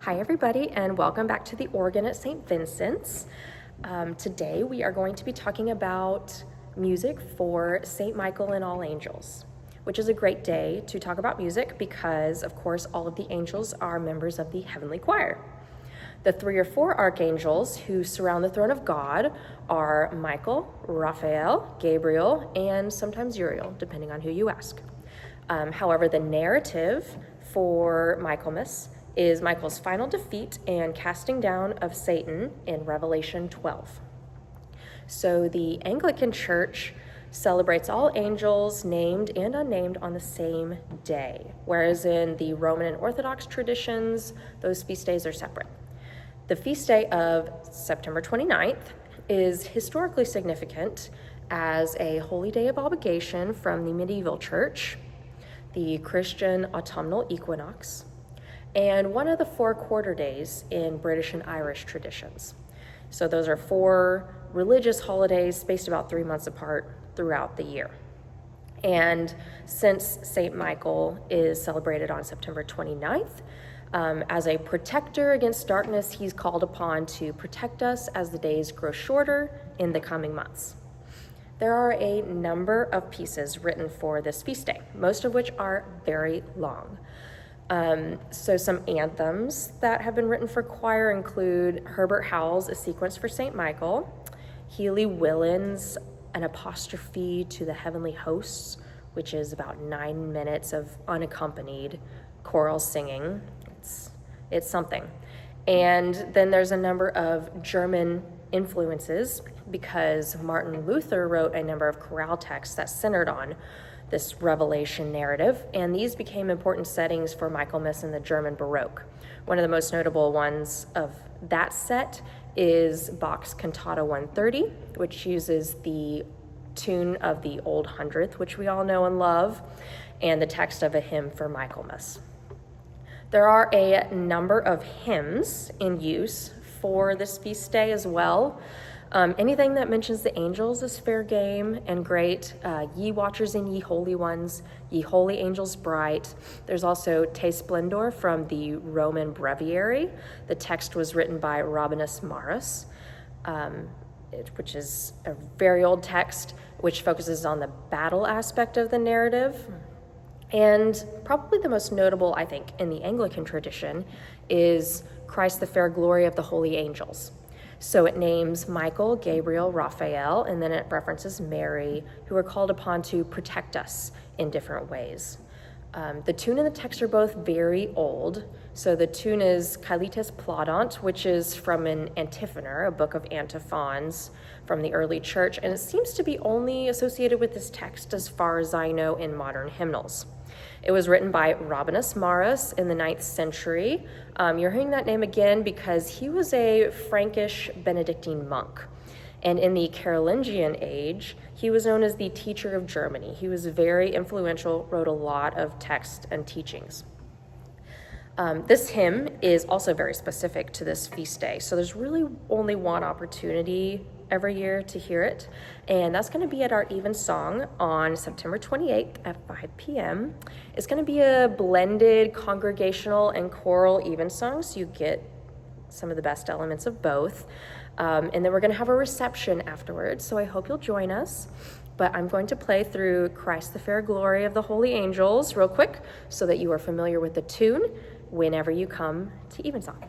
Hi everybody, and welcome back to the organ at St. Vincent's. Today we are going to be talking about music for St. Michael and all angels, which is a great day to talk about music because, of course, all of the angels are members of the heavenly choir. The 3 or 4 archangels who surround the throne of God are Michael, Raphael, Gabriel, and sometimes Uriel, depending on who you ask. However, the narrative for Michaelmas is Michael's final defeat and casting down of Satan in Revelation 12. So the Anglican Church celebrates all angels, named and unnamed, on the same day, whereas in the Roman and Orthodox traditions, those feast days are separate. The feast day of September 29th is historically significant as a holy day of obligation from the medieval church, the Christian autumnal equinox, and one of the 4 quarter days in British and Irish traditions. So those are 4 religious holidays spaced about 3 months apart throughout the year. And since St. Michael is celebrated on September 29th, as a protector against darkness, he's called upon to protect us as the days grow shorter in the coming months. There are a number of pieces written for this feast day, most of which are very long. So some anthems that have been written for choir include Herbert Howell's A Sequence for St. Michael, Healy Willin's An Apostrophe to the Heavenly Hosts, which is about 9 minutes of unaccompanied choral singing. It's something. And then there's a number of German influences because Martin Luther wrote a number of chorale texts that centered on this revelation narrative, and these became important settings for Michaelmas in the German Baroque. One of the most notable ones of that set is Bach's Cantata 130, which uses the tune of the Old Hundredth, which we all know and love, and the text of a hymn for Michaelmas. There are a number of hymns in use for this feast day as well. Anything that mentions the angels is fair game and great. Ye watchers and ye holy ones, ye holy angels bright. There's also Te Splendor from the Roman Breviary. The text was written by Robinus Maurus, which is a very old text which focuses on the battle aspect of the narrative. And probably the most notable, I think, in the Anglican tradition is Christ the Fair Glory of the Holy Angels. So it names Michael, Gabriel, Raphael, and then it references Mary, who are called upon to protect us in different ways. The tune and the text are both very old. So the tune is Caelites Plaudant, which is from an Antiphoner, a book of antiphons from the early church, and it seems to be only associated with this text as far as I know in modern hymnals. It was written by Robinus Maurus in the 9th century. You're hearing that name again because he was a Frankish Benedictine monk. And in the Carolingian age, he was known as the teacher of Germany. He was very influential, wrote a lot of text and teachings. This hymn is also very specific to this feast day. So there's really only one opportunity every year to hear it, and that's going to be at our Evensong on September 28th at 5 p.m. It's going to be a blended congregational and choral Evensong, so you get some of the best elements of both. And then we're going to have a reception afterwards, so I hope you'll join us. But I'm going to play through Christ the Fair Glory of the Holy Angels real quick so that you are familiar with the tune whenever you come to Evensong.